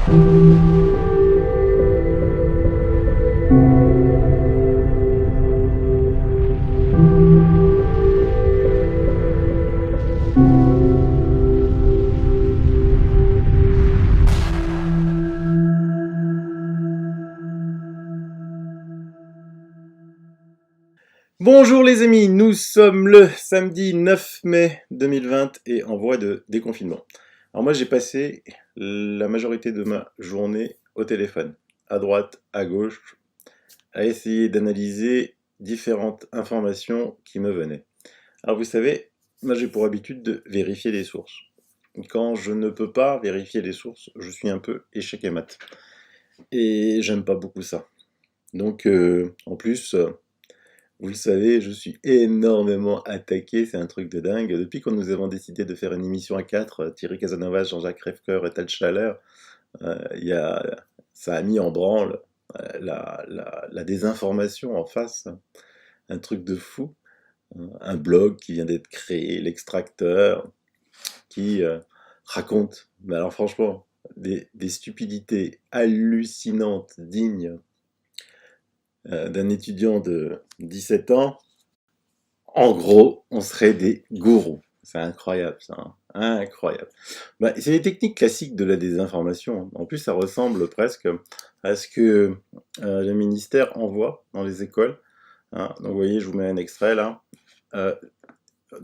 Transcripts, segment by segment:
Bonjour les amis, nous sommes le samedi 9 mai 2020 et en voie de déconfinement. Alors moi j'ai passé la majorité de ma journée au téléphone, à droite, à gauche, à essayer d'analyser différentes informations qui me venaient. Alors vous savez, moi j'ai pour habitude de vérifier les sources. Quand je ne peux pas vérifier les sources, je suis un peu échec et mat. Et j'aime pas beaucoup ça. Donc en plus... Vous le savez, je suis énormément attaqué, c'est un truc de dingue. Depuis que nous avons décidé de faire une émission à 4, Thierry Casanova, Jean-Jacques Crèvecoeur et Tal Schaller, ça a mis en branle la désinformation en face, un truc de fou. Un blog qui vient d'être créé, l'Extracteur, qui raconte, mais alors franchement, des stupidités hallucinantes, dignes d'un étudiant de 17 ans. En gros, on serait des gourous. C'est incroyable ça, hein. Incroyable. Bah, c'est les techniques classiques de la désinformation. En plus, ça ressemble presque à ce que le ministère envoie dans les écoles, hein. Donc vous voyez, je vous mets un extrait là. Euh,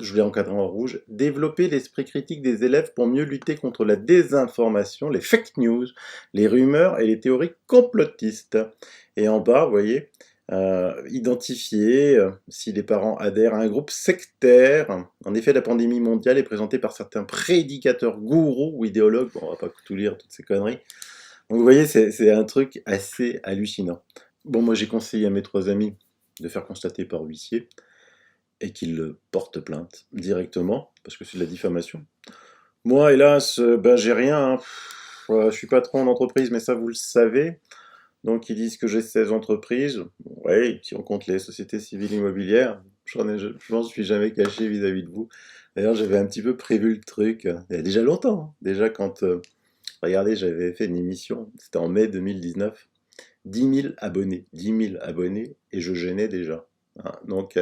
je l'ai encadré en rouge. Développer l'esprit critique des élèves pour mieux lutter contre la désinformation, les fake news, les rumeurs et les théories complotistes. Et en bas, vous voyez, identifier si les parents adhèrent à un groupe sectaire. En effet, la pandémie mondiale est présentée par certains prédicateurs gourous ou idéologues. Bon, on va pas tout lire, toutes ces conneries. Donc vous voyez, c'est un truc assez hallucinant. Bon, moi j'ai conseillé à mes 3 amis de faire constater par huissier et qu'ils portent plainte directement, parce que c'est de la diffamation. Moi, hélas, ben, j'ai rien, hein. Je suis patron d'entreprise, mais ça vous le savez. Donc ils disent que j'ai 16 entreprises. Oui, si on compte les sociétés civiles immobilières, je m'en suis jamais caché vis-à-vis de vous. D'ailleurs, j'avais un petit peu prévu le truc, il y a déjà longtemps, hein. Déjà quand, regardez, j'avais fait une émission, c'était en mai 2019, 10 000 abonnés, 10 000 abonnés, et je gênais déjà, hein. Donc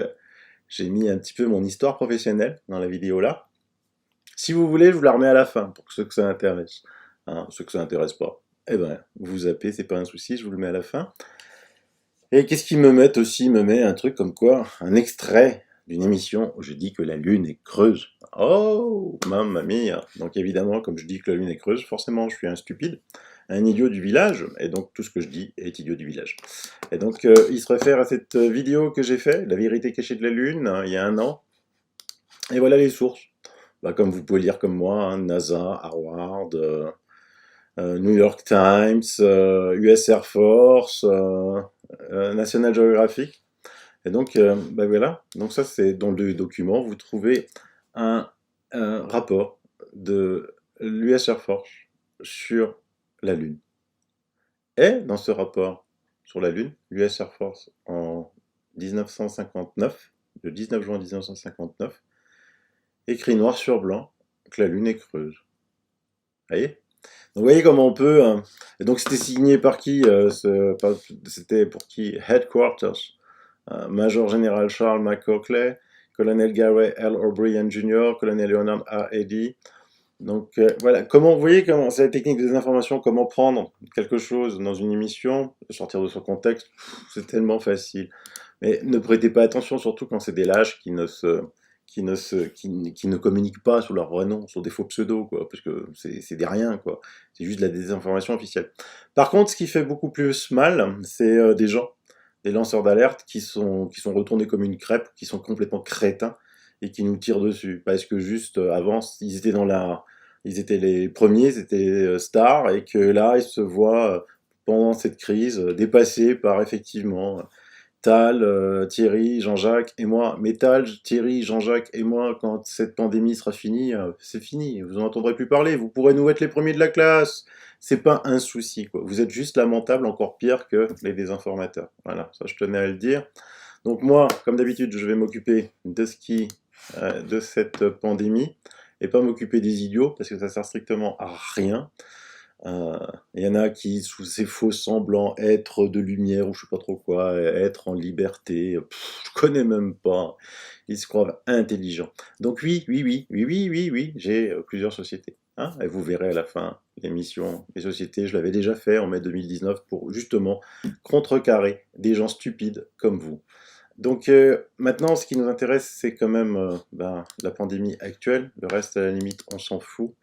j'ai mis un petit peu mon histoire professionnelle dans la vidéo là. Si vous voulez, je vous la remets à la fin, pour ceux que ça intéresse, hein. Ceux que ça intéresse pas, eh ben, vous zappez, c'est pas un souci, je vous le mets à la fin. Et qu'est-ce qu'ils me mettent aussi? Ils me met un truc comme quoi, un extrait d'une émission où je dis que la Lune est creuse. Oh, mamma mia! Donc évidemment, comme je dis que la Lune est creuse, forcément je suis un stupide, un idiot du village, et donc tout ce que je dis est idiot du village. Et donc il se réfère à cette vidéo que j'ai faite, La vérité cachée de la Lune, il y a un an. Et voilà les sources. Bah, comme vous pouvez lire comme moi, hein, NASA, Harvard, New York Times, US Air Force, National Geographic. Et donc, bah voilà. Donc ça, c'est dans le document, vous trouvez un rapport de l'US Air Force sur la Lune. Et dans ce rapport sur la Lune, l'US Air Force en 1959, le 19 juin 1959, écrit noir sur blanc que la Lune est creuse. Vous voyez? Donc vous voyez comment on peut... Et donc c'était signé par qui c'était pour qui? Headquarters. Major Général Charles McCaughey, Colonel Gary L. O'Brien Jr., Colonel Leonard A. Eddy. Donc voilà, comment vous voyez comment c'est la technique des informations, comment prendre quelque chose dans une émission, sortir de son contexte, c'est tellement facile. Mais ne prêtez pas attention, surtout quand c'est des lâches qui ne communiquent pas sous leur vrai nom, sur des faux pseudos, quoi, parce que c'est des riens, quoi. C'est juste de la désinformation officielle. Par contre, ce qui fait beaucoup plus mal, c'est des gens, des lanceurs d'alerte qui sont retournés comme une crêpe, qui sont complètement crétins et qui nous tirent dessus. Parce que juste avant, ils étaient les premiers, ils étaient stars, et que là, ils se voient pendant cette crise dépassés par effectivement Tal, Thierry, Jean-Jacques et moi. Mais Tal, Thierry, Jean-Jacques et moi, quand cette pandémie sera finie, c'est fini. Vous n'en entendrez plus parler. Vous pourrez nous être les premiers de la classe. C'est pas un souci, quoi. Vous êtes juste lamentable, encore pire que les désinformateurs. Voilà, ça je tenais à le dire. Donc moi, comme d'habitude, je vais m'occuper de cette pandémie et pas m'occuper des idiots parce que ça sert strictement à rien. Euh, Il y en a qui, sous ces faux semblants, être de lumière ou je sais pas trop quoi, être en liberté, je connais même pas. Ils se croient intelligents. Donc oui, oui, oui, oui, oui, oui, oui, j'ai plusieurs sociétés. Hein, et vous verrez à la fin l'émission Les sociétés, je l'avais déjà fait en mai 2019 pour justement contrecarrer des gens stupides comme vous. Donc maintenant, ce qui nous intéresse, c'est quand même la pandémie actuelle. Le reste, à la limite, on s'en fout.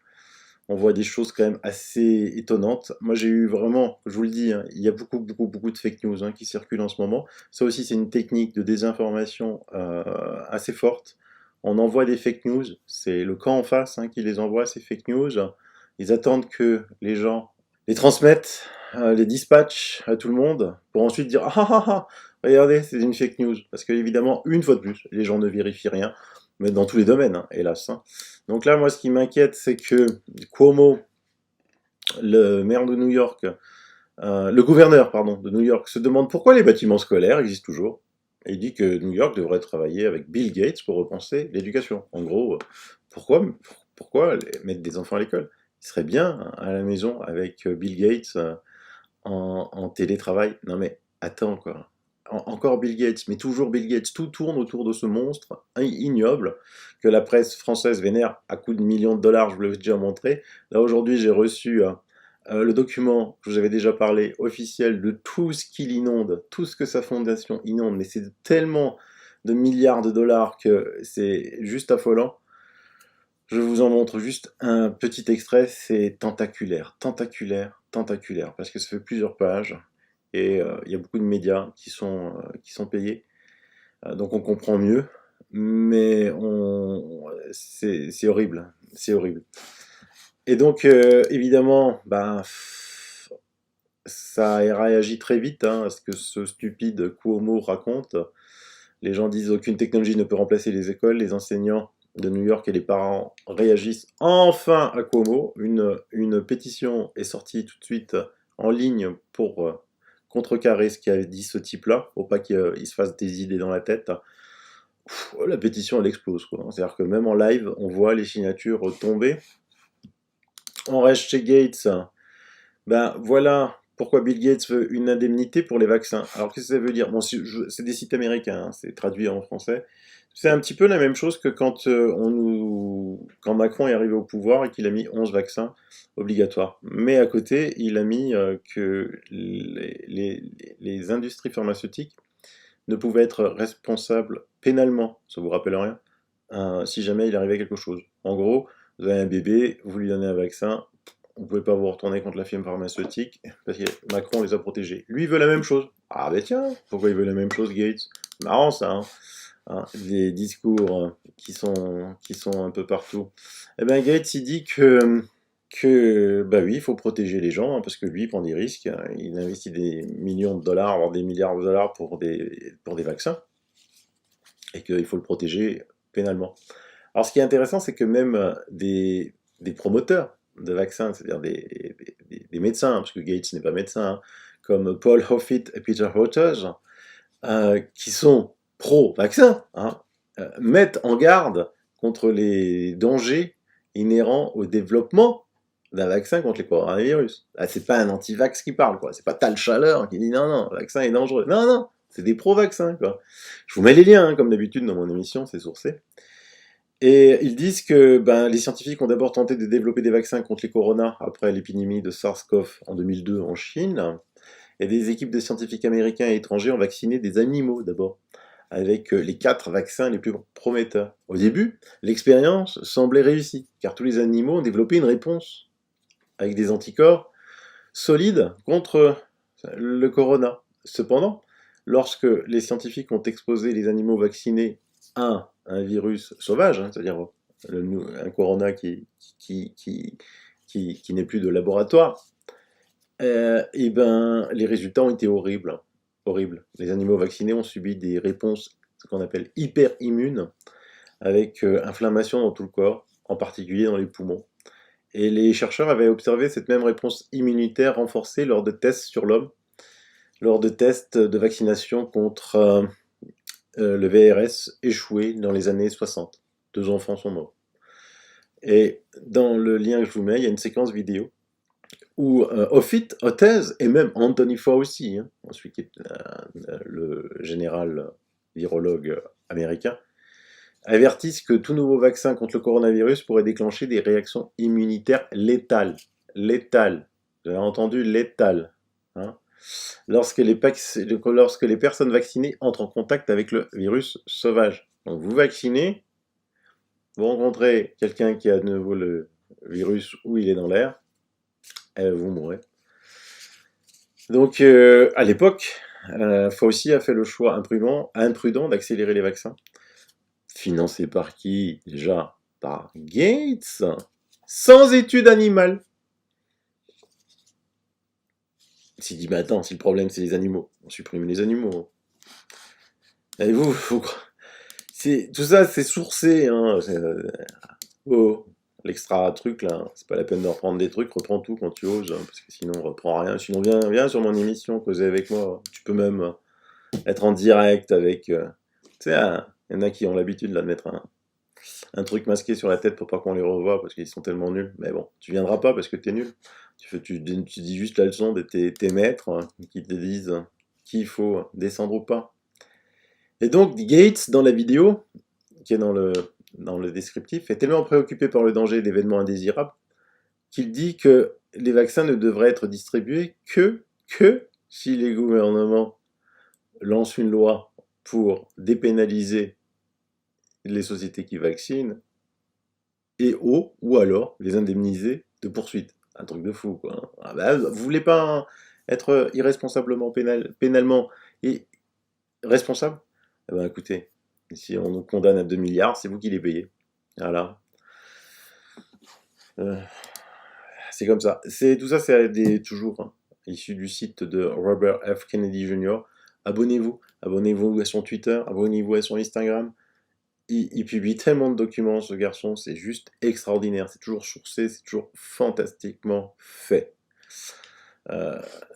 On voit des choses quand même assez étonnantes. Moi, j'ai eu vraiment, je vous le dis, hein, il y a beaucoup, beaucoup, beaucoup de fake news qui circulent en ce moment. Ça aussi, c'est une technique de désinformation assez forte. On envoie des fake news, c'est le camp en face qui les envoie, ces fake news. Ils attendent que les gens les transmettent, les dispatchent à tout le monde, pour ensuite dire ah ah ah, regardez, c'est une fake news. Parce que, évidemment, une fois de plus, les gens ne vérifient rien, mais dans tous les domaines, hélas. Donc là, moi, ce qui m'inquiète, c'est que Cuomo, le maire de New York, le gouverneur, pardon, de New York, se demande pourquoi les bâtiments scolaires existent toujours. Et il dit que New York devrait travailler avec Bill Gates pour repenser l'éducation. En gros, pourquoi, pourquoi mettre des enfants à l'école? Il serait bien à la maison avec Bill Gates en télétravail. Non mais attends quoi. Encore Bill Gates, mais toujours Bill Gates. Tout tourne autour de ce monstre ignoble que la presse française vénère à coups de millions de dollars, je vous l'avais déjà montré. Là aujourd'hui j'ai reçu le document que je vous avais déjà parlé, officiel, de tout ce qu'il inonde, tout ce que sa fondation inonde, mais c'est tellement de milliards de dollars que c'est juste affolant. Je vous en montre juste un petit extrait, c'est tentaculaire, tentaculaire, tentaculaire, parce que ça fait plusieurs pages, et il y a beaucoup de médias qui sont payés, donc on comprend mieux, mais c'est horrible, c'est horrible. Et donc, évidemment, ça a réagi très vite à ce que ce stupide Cuomo raconte. Les gens disent aucune technologie ne peut remplacer les écoles, les enseignants de New York et les parents réagissent enfin à Cuomo. Une pétition est sortie tout de suite en ligne pour contrecarrer ce qu'a dit ce type-là, pour pas qu'il se fasse des idées dans la tête. La pétition, elle explose, quoi. C'est-à-dire que même en live, on voit les signatures tomber. On reste chez Gates. Ben voilà pourquoi Bill Gates veut une indemnité pour les vaccins. Alors qu'est-ce que ça veut dire? Bon, c'est des sites américains, c'est traduit en français. C'est un petit peu la même chose que quand, quand Macron est arrivé au pouvoir et qu'il a mis 11 vaccins obligatoires. Mais à côté, il a mis que les industries pharmaceutiques ne pouvaient être responsables pénalement, ça vous rappelle rien, si jamais il arrivait quelque chose. En gros, vous avez un bébé, vous lui donnez un vaccin, vous ne pouvez pas vous retourner contre la firme pharmaceutique, parce que Macron les a protégés. Lui, il veut la même chose. Ah ben tiens, pourquoi il veut la même chose, Gates? Marrant ça, des discours qui sont un peu partout. Eh ben Gates, il dit que bah oui, il faut protéger les gens, parce que lui, il prend des risques, il investit des millions de dollars, voire des milliards de dollars pour des vaccins, et qu'il faut le protéger pénalement. Alors ce qui est intéressant, c'est que même des promoteurs de vaccins, c'est-à-dire des médecins, parce que Gates n'est pas médecin, comme Paul Hoffitt et Peter Hotez, qui sont pro-vaccin, mettent en garde contre les dangers inhérents au développement d'un vaccin contre les coronavirus. Là, c'est pas un anti-vax qui parle, quoi. C'est pas Tal Chaleur qui dit non, non, le vaccin est dangereux. Non, non, c'est des pro-vaccins, quoi. Je vous mets les liens, comme d'habitude dans mon émission, c'est sourcé. Et ils disent que les scientifiques ont d'abord tenté de développer des vaccins contre les coronas après l'épidémie de SARS-CoV en 2002 en Chine. Et des équipes de scientifiques américains et étrangers ont vacciné des animaux d'abord, avec les 4 vaccins les plus prometteurs. Au début, l'expérience semblait réussie, car tous les animaux ont développé une réponse, avec des anticorps solides contre le corona. Cependant, lorsque les scientifiques ont exposé les animaux vaccinés à un virus sauvage, c'est-à-dire un corona qui n'est plus de laboratoire, les résultats ont été horribles. Horribles. Les animaux vaccinés ont subi des réponses, ce qu'on appelle hyper-immunes, avec inflammation dans tout le corps, en particulier dans les poumons. Et les chercheurs avaient observé cette même réponse immunitaire renforcée lors de tests sur l'homme, lors de tests de vaccination contre le VRS échoué dans les années 60. 2 enfants sont morts. Et dans le lien que je vous mets, il y a une séquence vidéo où Othèse et même Anthony Fauci, hein, celui qui est le général virologue américain, avertissent que tout nouveau vaccin contre le coronavirus pourrait déclencher des réactions immunitaires létales. Létales. Vous avez entendu létales. Hein, lorsque les personnes vaccinées entrent en contact avec le virus sauvage. Donc vous vaccinez, vous rencontrez quelqu'un qui a de nouveau le virus ou il est dans l'air, et vous mourrez. Donc à l'époque, Fauci a fait le choix imprudent d'accélérer les vaccins. Financé par qui? Déjà, par Gates, sans études animales. Il s'est dit, mais attends, si le problème c'est les animaux, on supprime les animaux. Et tout ça c'est sourcé, hein. Oh, l'extra truc là, c'est pas la peine de reprendre des trucs, reprends tout quand tu oses, hein, parce que sinon on reprend rien. Sinon viens sur mon émission, causer avec moi. Tu peux même être en direct avec. Tu sais, il y en a qui ont l'habitude là, de mettre un truc masqué sur la tête pour pas qu'on les revoie parce qu'ils sont tellement nuls. Mais bon, tu viendras pas parce que t'es nul. Tu dis juste la leçon de tes maîtres qui te disent qu'il faut descendre ou pas. Et donc, Gates, dans la vidéo, qui est dans le descriptif, est tellement préoccupé par le danger d'événements indésirables qu'il dit que les vaccins ne devraient être distribués que si les gouvernements lancent une loi pour dépénaliser les sociétés qui vaccinent ou alors les indemniser de poursuites. Un truc de fou, quoi. Ah bah, vous voulez pas être irresponsablement pénalement et responsable? Eh ben écoutez, si on nous condamne à 2 milliards, c'est vous qui les payez. Voilà. C'est comme ça. Tout ça, c'est toujours issu du site de Robert F. Kennedy Jr. Abonnez-vous à son Twitter, abonnez-vous à son Instagram. Il publie tellement de documents, ce garçon, c'est juste extraordinaire. C'est toujours sourcé, c'est toujours fantastiquement fait.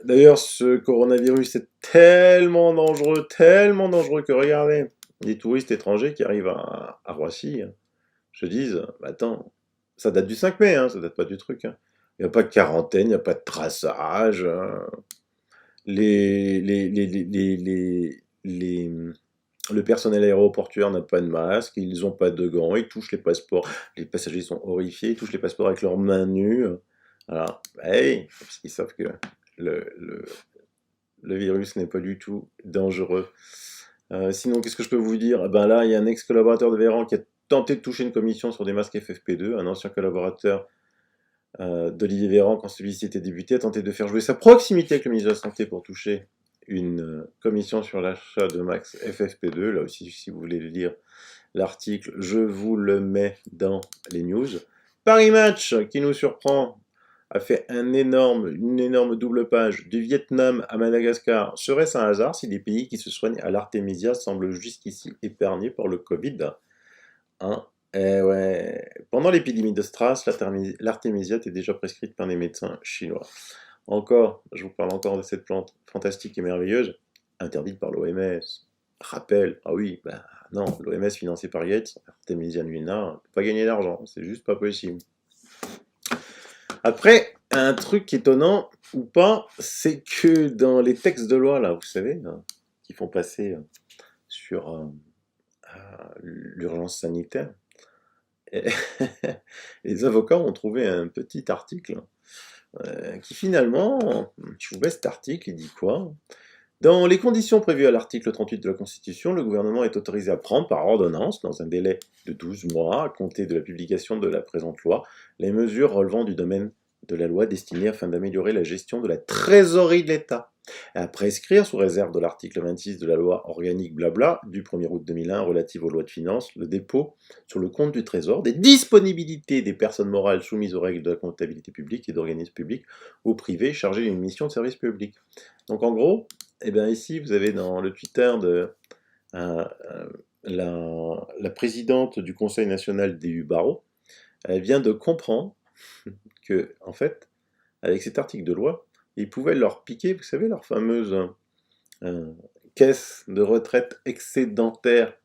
D'ailleurs, ce coronavirus est tellement dangereux que regardez, les touristes étrangers qui arrivent à Roissy se disent, bah, attends, ça date du 5 mai, hein, ça date pas du truc. Hein. Il n'y a pas de quarantaine, il n'y a pas de traçage. Hein. Le personnel aéroportuaire n'a pas de masque, ils n'ont pas de gants, ils touchent les passeports. Les passagers sont horrifiés, ils touchent les passeports avec leurs mains nues. Voilà. Hey, parce qu'ils savent que le virus n'est pas du tout dangereux. Sinon, qu'est-ce que je peux vous dire? Eh ben là, il y a un ex-collaborateur de Véran qui a tenté de toucher une commission sur des masques FFP2. Un ancien collaborateur d'Olivier Véran, quand celui-ci était débuté, a tenté de faire jouer sa proximité avec le ministre de la Santé pour toucher une commission sur l'achat de masques FFP2. Là aussi, si vous voulez lire l'article, je vous le mets dans les news. Paris Match, qui nous surprend, a fait une énorme double page du Vietnam à Madagascar. Serait-ce un hasard si des pays qui se soignent à l'artémisia semblent jusqu'ici épargnés par le Covid? Hein? Eh ouais. Pendant l'épidémie de SRAS, l'artémisia était déjà prescrite par des médecins chinois. Encore, je vous parle encore de cette plante fantastique et merveilleuse, interdite par l'OMS. Rappel, ah oui, bah non, l'OMS financée par Gates, Artemisia lunae, peut pas gagner d'argent, c'est juste pas possible. Après, un truc étonnant ou pas, c'est que dans les textes de loi, là, vous savez, qui font passer sur l'urgence sanitaire, les avocats ont trouvé un petit article qui finalement, je vous mets cet article, il dit quoi? Dans les conditions prévues à l'article 38 de la Constitution, le gouvernement est autorisé à prendre par ordonnance, dans un délai de 12 mois, à compter de la publication de la présente loi, les mesures relevant du domaine de la loi destinées afin d'améliorer la gestion de la trésorerie de l'État, et à prescrire, sous réserve de l'article 26 de la loi organique blabla du 1er août 2001 relative aux lois de finances, le dépôt sur le compte du Trésor des disponibilités des personnes morales soumises aux règles de la comptabilité publique et d'organismes publics ou privés chargés d'une mission de service public. Donc en gros, eh bien ici, vous avez dans le Twitter de la présidente du Conseil national des barreaux, elle vient de comprendre que, en fait, avec cet article de loi, ils pouvaient leur piquer, vous savez, leur fameuse caisse de retraite excédentaire